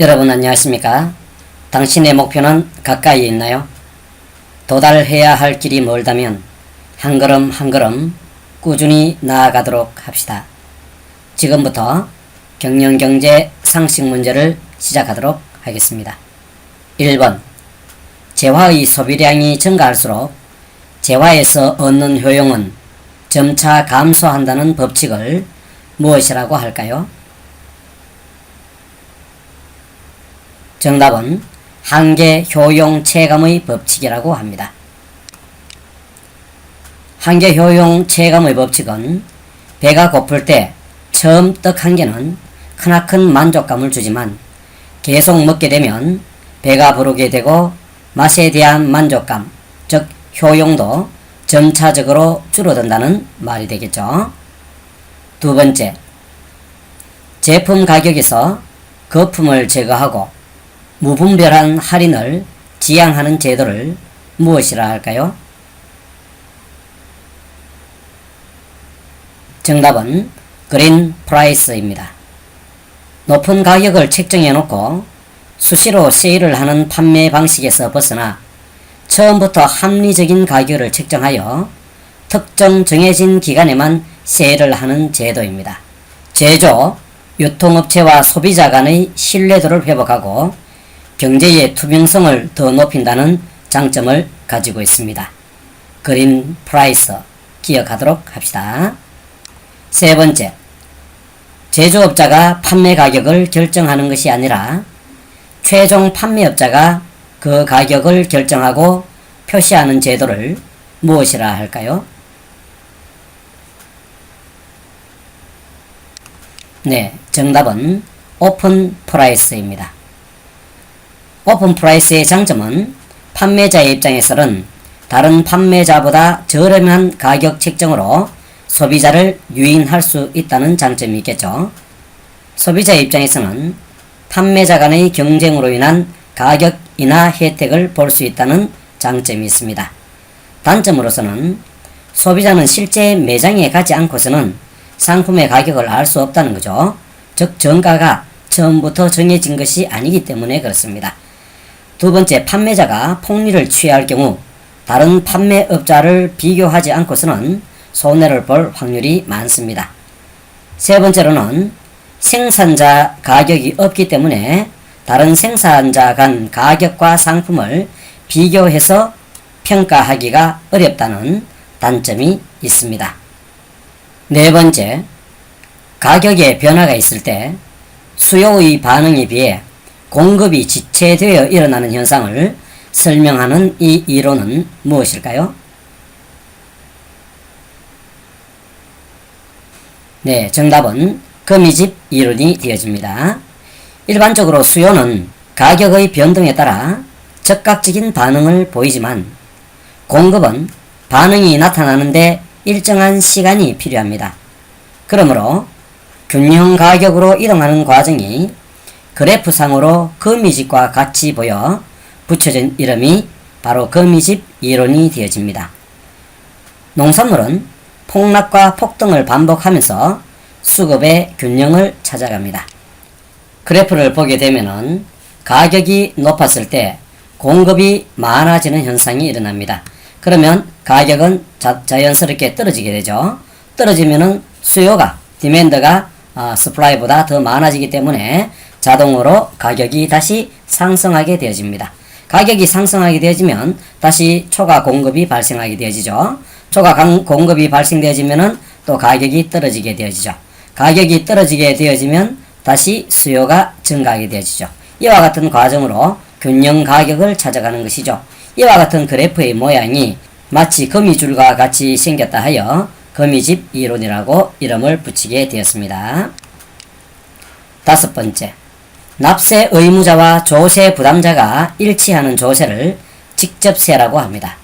여러분 안녕하십니까? 당신의 목표는 가까이에 있나요? 도달해야 할 길이 멀다면 한 걸음 한 걸음 꾸준히 나아가도록 합시다. 지금부터 경영경제 상식 문제를 시작하도록 하겠습니다. 1번. 재화의 소비량이 증가할수록 재화에서 얻는 효용은 점차 감소한다는 법칙을 무엇이라고 할까요? 정답은 한계 효용 체감의 법칙이라고 합니다. 한계 효용 체감의 법칙은 배가 고플 때 처음 떡 한 개는 크나큰 만족감을 주지만 계속 먹게 되면 배가 부르게 되고 맛에 대한 만족감, 즉 효용도 점차적으로 줄어든다는 말이 되겠죠. 두 번째, 제품 가격에서 거품을 제거하고 무분별한 할인을 지향하는 제도를 무엇이라 할까요? 정답은 그린 프라이스입니다. 높은 가격을 책정해 놓고 수시로 세일을 하는 판매 방식에서 벗어나 처음부터 합리적인 가격을 책정하여 특정 정해진 기간에만 세일을 하는 제도입니다. 제조, 유통업체와 소비자 간의 신뢰도를 회복하고 경제의 투명성을 더 높인다는 장점을 가지고 있습니다. 그린 프라이스 기억하도록 합시다. 세 번째, 제조업자가 판매 가격을 결정하는 것이 아니라 최종 판매업자가 그 가격을 결정하고 표시하는 제도를 무엇이라 할까요? 네, 정답은 오픈 프라이스입니다. 오픈 프라이스의 장점은 판매자의 입장에서는 다른 판매자보다 저렴한 가격 책정으로 소비자를 유인할 수 있다는 장점이 있겠죠. 소비자의 입장에서는 판매자 간의 경쟁으로 인한 가격 인하 혜택을 볼 수 있다는 장점이 있습니다. 단점으로서는 소비자는 실제 매장에 가지 않고서는 상품의 가격을 알 수 없다는 거죠. 즉 정가가 처음부터 정해진 것이 아니기 때문에 그렇습니다. 두 번째, 판매자가 폭리를 취할 경우 다른 판매업자를 비교하지 않고서는 손해를 볼 확률이 많습니다. 세 번째로는 생산자 가격이 없기 때문에 다른 생산자 간 가격과 상품을 비교해서 평가하기가 어렵다는 단점이 있습니다. 네 번째, 가격에 변화가 있을 때 수요의 반응에 비해 공급이 지체되어 일어나는 현상을 설명하는 이 이론은 무엇일까요? 네, 정답은 거미집 이론이 되어집니다. 일반적으로 수요는 가격의 변동에 따라 즉각적인 반응을 보이지만 공급은 반응이 나타나는데 일정한 시간이 필요합니다. 그러므로 균형 가격으로 이동하는 과정이 그래프상으로 거미집과 같이 보여 붙여진 이름이 바로 거미집 이론이 되어집니다. 농산물은 폭락과 폭등을 반복하면서 수급의 균형을 찾아갑니다. 그래프를 보게 되면은 가격이 높았을 때 공급이 많아지는 현상이 일어납니다. 그러면 가격은 자연스럽게 떨어지게 되죠. 떨어지면은 수요가 디맨드가 서플라이보다 더 많아지기 때문에 자동으로 가격이 다시 상승하게 되어집니다. 가격이 상승하게 되어지면 다시 초과 공급이 발생하게 되어지죠. 초과 공급이 발생되어지면은 또 가격이 떨어지게 되어지죠. 가격이 떨어지게 되어지면 다시 수요가 증가하게 되어지죠. 이와 같은 과정으로 균형 가격을 찾아가는 것이죠. 이와 같은 그래프의 모양이 마치 거미줄과 같이 생겼다 하여 거미집 이론이라고 이름을 붙이게 되었습니다. 다섯 번째, 납세 의무자와 조세 부담자가 일치하는 조세를 직접세라고 합니다.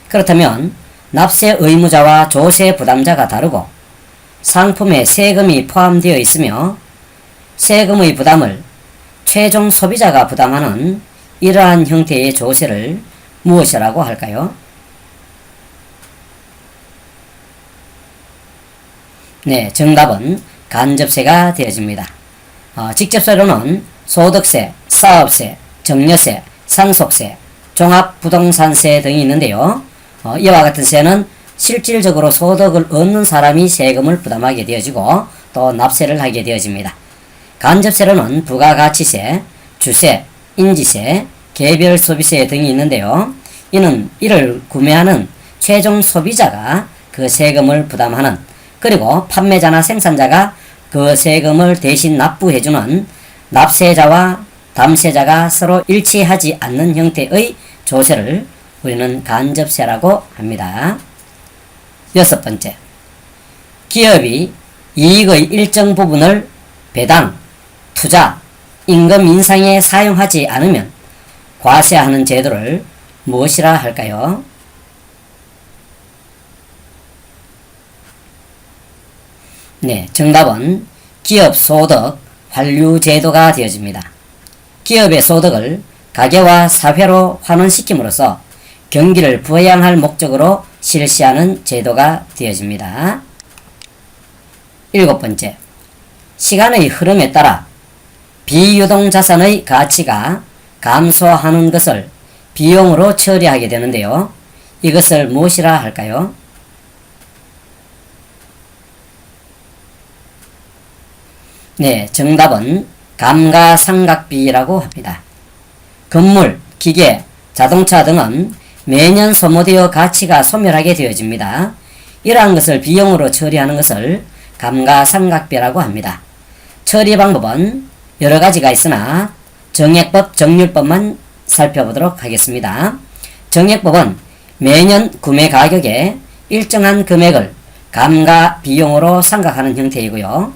그렇다면 납세 의무자와 조세 부담자가 다르고 상품에 세금이 포함되어 있으며 세금의 부담을 최종 소비자가 부담하는 이러한 형태의 조세를 무엇이라고 할까요? 네, 정답은 간접세가 되어집니다. 직접세로는 소득세, 사업세, 증여세, 상속세, 종합부동산세 등이 있는데요. 이와 같은 세는 실질적으로 소득을 얻는 사람이 세금을 부담하게 되어지고 또 납세를 하게 되어집니다. 간접세로는 부가가치세, 주세, 인지세, 개별소비세 등이 있는데요. 이를 구매하는 최종 소비자가 그 세금을 부담하는, 그리고 판매자나 생산자가 그 세금을 대신 납부해주는 납세자와 담세자가 서로 일치하지 않는 형태의 조세를 우리는 간접세라고 합니다. 여섯 번째, 기업이 이익의 일정 부분을 배당, 투자, 임금 인상에 사용하지 않으면 과세하는 제도를 무엇이라 할까요? 네, 정답은 기업 소득 환류 제도가 되어집니다. 기업의 소득을 가계와 사회로 환원시킴으로써 경기를 부양할 목적으로 실시하는 제도가 되어집니다. 일곱 번째, 시간의 흐름에 따라 비유동자산의 가치가 감소하는 것을 비용으로 처리하게 되는데요. 이것을 무엇이라 할까요? 네, 정답은 감가상각비라고 합니다. 건물, 기계, 자동차 등은 매년 소모되어 가치가 소멸하게 되어집니다. 이러한 것을 비용으로 처리하는 것을 감가상각비라고 합니다. 처리 방법은 여러 가지가 있으나 정액법, 정률법만 살펴보도록 하겠습니다. 정액법은 매년 구매 가격에 일정한 금액을 감가 비용으로 상각하는 형태이고요.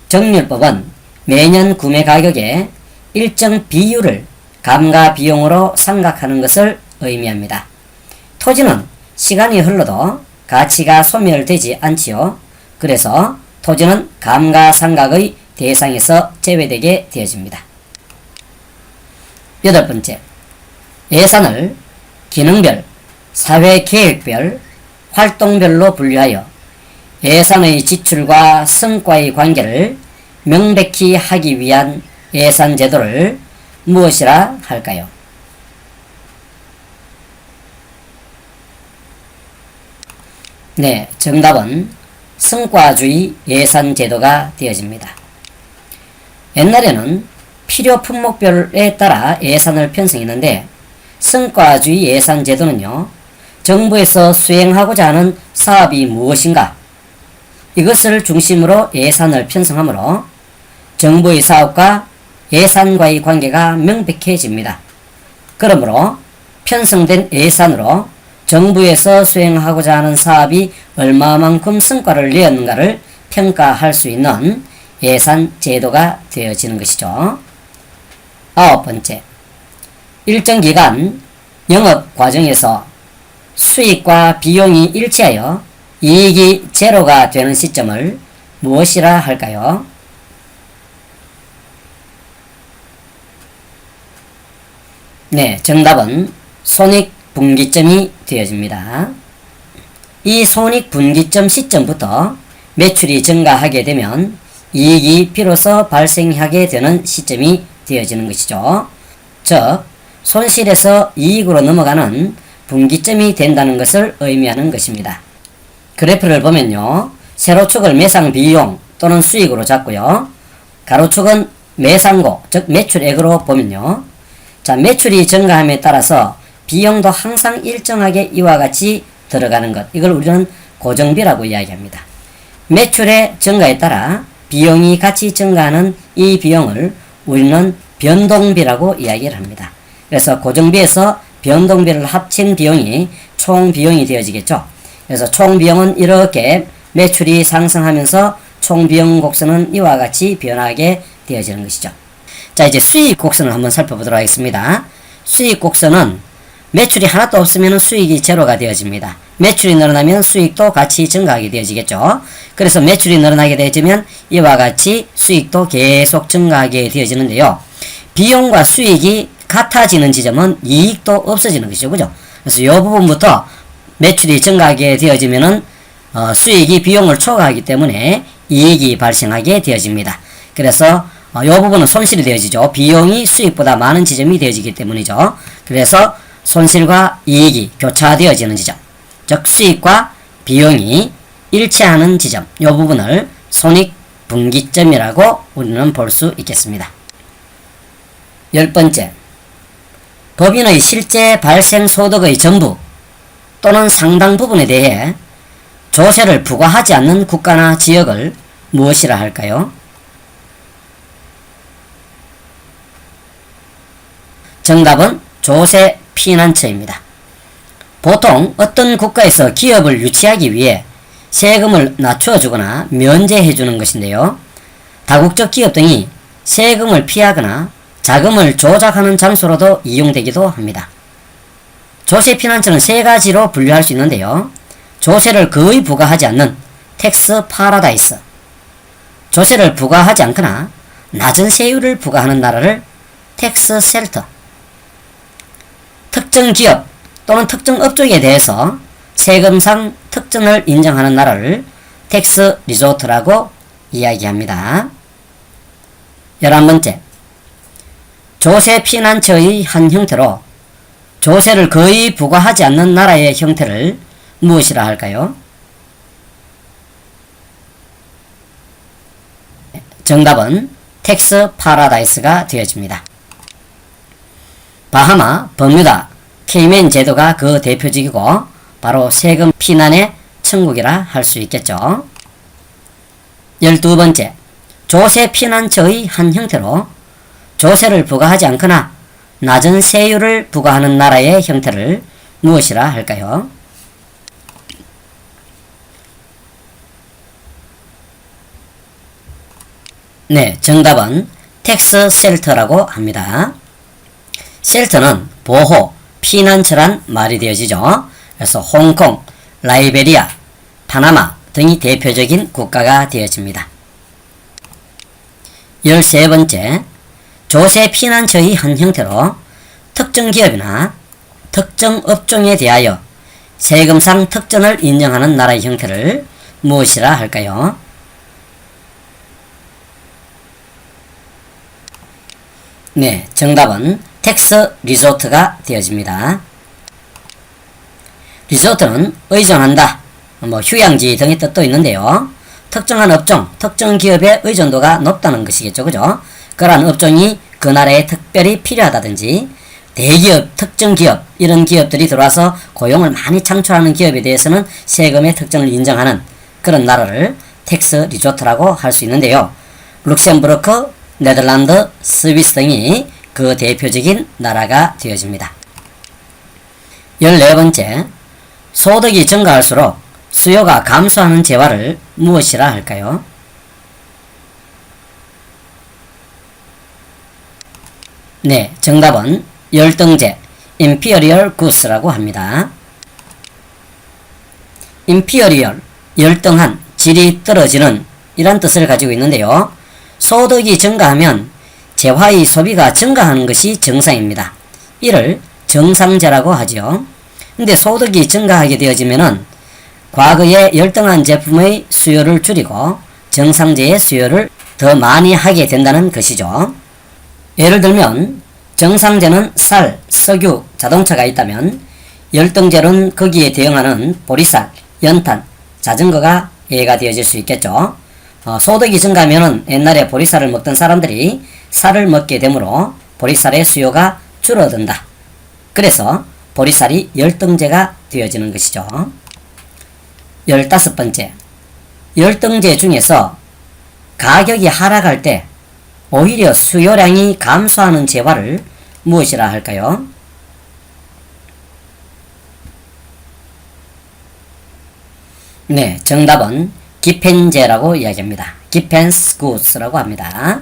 정률법은 매년 구매 가격에 일정 비율을 감가 비용으로 상각하는 것을 의미합니다. 토지는 시간이 흘러도 가치가 소멸되지 않지요. 그래서 토지는 감가상각의 대상에서 제외되게 되어집니다. 여덟 번째, 예산을 기능별, 사회계획별, 활동별로 분류하여 예산의 지출과 성과의 관계를 명백히 하기 위한 예산 제도를 무엇이라 할까요? 네, 정답은 성과주의 예산 제도가 되어집니다. 옛날에는 필요 품목별에 따라 예산을 편성했는데 성과주의 예산 제도는요, 정부에서 수행하고자 하는 사업이 무엇인가, 이것을 중심으로 예산을 편성하므로 정부의 사업과 예산과의 관계가 명백해집니다. 그러므로 편성된 예산으로 정부에서 수행하고자 하는 사업이 얼마만큼 성과를 내었는가를 평가할 수 있는 예산 제도가 되어지는 것이죠. 아홉 번째, 일정 기간 영업 과정에서 수익과 비용이 일치하여 이익이 제로가 되는 시점을 무엇이라 할까요? 네, 정답은 손익분기점이 되어집니다. 이 손익분기점 시점부터 매출이 증가하게 되면 이익이 비로소 발생하게 되는 시점이 되어지는 것이죠. 즉, 손실에서 이익으로 넘어가는 분기점이 된다는 것을 의미하는 것입니다. 그래프를 보면요, 세로축을 매상 비용 또는 수익으로 잡고요, 가로축은 매상고, 즉 매출액으로 보면요, 자, 매출이 증가함에 따라서 비용도 항상 일정하게 이와 같이 들어가는 것, 이걸 우리는 고정비라고 이야기합니다. 매출의 증가에 따라 비용이 같이 증가하는 이 비용을 우리는 변동비라고 이야기를 합니다. 그래서 고정비에서 변동비를 합친 비용이 총 비용이 되어지겠죠. 그래서 총 비용은 이렇게 매출이 상승하면서 총 비용 곡선은 이와 같이 변하게 되어지는 것이죠. 자, 이제 수익 곡선을 한번 살펴보도록 하겠습니다. 수익 곡선은 매출이 하나도 없으면 수익이 제로가 되어집니다. 매출이 늘어나면 수익도 같이 증가하게 되어지겠죠. 그래서 매출이 늘어나게 되어지면 이와 같이 수익도 계속 증가하게 되어지는데요. 비용과 수익이 같아지는 지점은 이익도 없어지는 것이죠. 그죠? 그래서 이 부분부터 매출이 증가하게 되어지면은 수익이 비용을 초과하기 때문에 이익이 발생하게 되어집니다. 그래서 이 부분은 손실이 되어지죠. 비용이 수익보다 많은 지점이 되어지기 때문이죠. 그래서 손실과 이익이 교차되어지는 지점, 즉 수익과 비용이 일치하는 지점, 이 부분을 손익분기점이라고 우리는 볼 수 있겠습니다. 10번째, 법인의 실제 발생 소득의 전부 또는 상당 부분에 대해 조세를 부과하지 않는 국가나 지역을 무엇이라 할까요? 정답은 조세 피난처입니다. 보통 어떤 국가에서 기업을 유치하기 위해 세금을 낮춰 주거나 면제해 주는 것인데요. 다국적 기업 등이 세금을 피하거나 자금을 조작하는 장소로도 이용되기도 합니다. 조세 피난처는 세 가지로 분류할 수 있는데요. 조세를 거의 부과하지 않는 텍스 파라다이스, 조세를 부과하지 않거나 낮은 세율을 부과하는 나라를 텍스 셀터, 특정 기업 또는 특정 업종에 대해서 세금상 특전을 인정하는 나라를 텍스 리조트라고 이야기합니다. 11번째, 조세 피난처의 한 형태로 조세를 거의 부과하지 않는 나라의 형태를 무엇이라 할까요? 정답은 텍스 파라다이스가 되어집니다. 바하마, 버뮤다, 케이맨 제도가 그 대표적이고 바로 세금 피난의 천국이라 할 수 있겠죠. 12번째, 조세 피난처의 한 형태로 조세를 부과하지 않거나 낮은 세율을 부과하는 나라의 형태를 무엇이라 할까요? 네, 정답은 텍스 셀터라고 합니다. 셀터는 보호, 피난처란 말이 되어지죠. 그래서 홍콩, 라이베리아, 파나마 등이 대표적인 국가가 되어집니다. 13번째, 조세 피난처의 한 형태로 특정 기업이나 특정 업종에 대하여 세금상 특전을 인정하는 나라의 형태를 무엇이라 할까요? 네, 정답은 텍스 리조트가 되어집니다. 리조트는 의존한다, 휴양지 등의 뜻도 있는데요. 특정한 업종, 특정 기업의 의존도가 높다는 것이겠죠. 그죠? 그러한 업종이 그 나라에 특별히 필요하다든지 대기업, 특정 기업, 이런 기업들이 들어와서 고용을 많이 창출하는 기업에 대해서는 세금의 특전을 인정하는 그런 나라를 텍스 리조트라고 할 수 있는데요. 룩셈부르크, 네덜란드, 스위스 등이 그 대표적인 나라가 되어집니다. 14번째, 소득이 증가할수록 수요가 감소하는 재화를 무엇이라 할까요? 네, 정답은 열등제, inferior goods라고 합니다. inferior, 열등한, 질이 떨어지는 이란 뜻을 가지고 있는데요. 소득이 증가하면 재화의 소비가 증가하는 것이 정상입니다. 이를 정상제라고 하지요. 근데 소득이 증가하게 되어지면은 과거에 열등한 제품의 수요를 줄이고 정상제의 수요를 더 많이 하게 된다는 것이죠. 예를 들면 정상제는 쌀, 석유, 자동차가 있다면 열등제로는 거기에 대응하는 보리쌀, 연탄, 자전거가 예가 되어질 수 있겠죠. 소득이 증가하면 옛날에 보리쌀을 먹던 사람들이 쌀을 먹게 되므로 보리쌀의 수요가 줄어든다. 그래서 보리쌀이 열등제가 되어지는 것이죠. 15번째, 열등제 중에서 가격이 하락할 때 오히려 수요량이 감소하는 재화를 무엇이라 할까요? 네, 정답은 기펜제라고 이야기합니다. 기펜스 구스라고 합니다.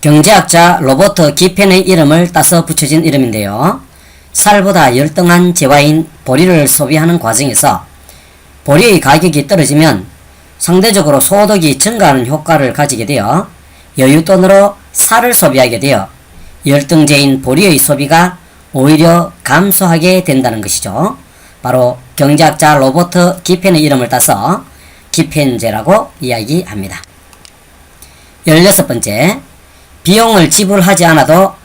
경제학자 로버트 기펜의 이름을 따서 붙여진 이름인데요. 쌀보다 열등한 재화인 보리를 소비하는 과정에서 보리의 가격이 떨어지면 상대적으로 소득이 증가하는 효과를 가지게 되어 여윳돈으로 쌀을 소비하게 되어 열등제인 보리의 소비가 오히려 감소하게 된다는 것이죠. 바로 경제학자 로버트 기펜의 이름을 따서 기펜제라고 이야기합니다. 16번째, 비용을 지불하지 않아도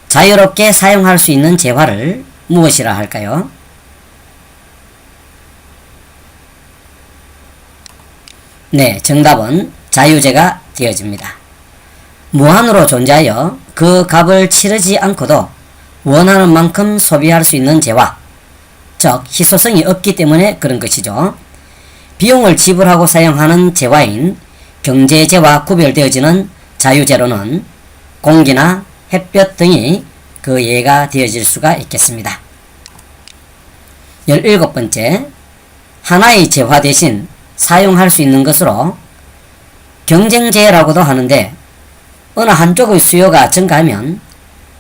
자유롭게 사용할 수 있는 재화를 무엇이라 할까요? 네, 정답은 자유재가 되어집니다. 무한으로 존재하여 그 값을 치르지 않고도 원하는 만큼 소비할 수 있는 재화, 즉 희소성이 없기 때문에 그런 것이죠. 비용을 지불하고 사용하는 재화인 경제재와 구별되어지는 자유재로는 공기나 햇볕 등이 그 예가 되어질 수가 있겠습니다. 17번째, 하나의 재화 대신 사용할 수 있는 것으로 경쟁재라고도 하는데 어느 한쪽의 수요가 증가하면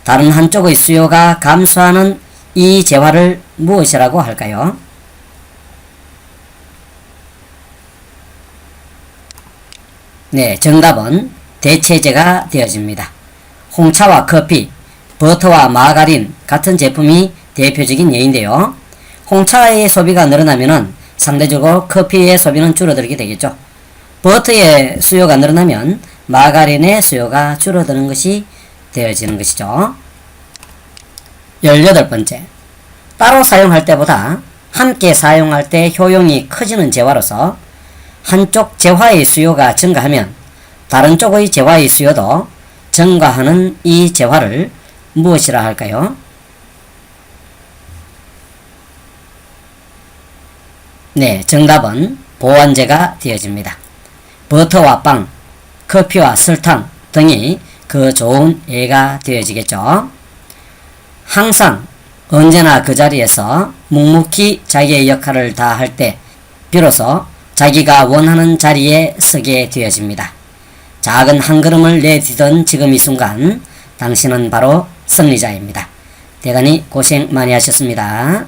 다른 한쪽의 수요가 감소하는 이 재화를 무엇이라고 할까요? 네, 정답은 대체재가 되어집니다. 홍차와 커피, 버터와 마가린 같은 제품이 대표적인 예인데요. 홍차의 소비가 늘어나면 상대적으로 커피의 소비는 줄어들게 되겠죠. 버터의 수요가 늘어나면 마가린의 수요가 줄어드는 것이 되어지는 것이죠. 18번째, 따로 사용할 때보다 함께 사용할 때 효용이 커지는 재화로서 한쪽 재화의 수요가 증가하면 다른 쪽의 재화의 수요도 증가하는 이 재화를 무엇이라 할까요? 네, 정답은 보완재가 되어집니다. 버터와 빵, 커피와 설탕 등이 그 좋은 예가 되어지겠죠. 항상 언제나 그 자리에서 묵묵히 자기의 역할을 다할 때 비로소 자기가 원하는 자리에 서게 되어집니다. 작은 한 걸음을 내디딘 지금 이 순간 당신은 바로 승리자입니다. 대단히 고생 많이 하셨습니다.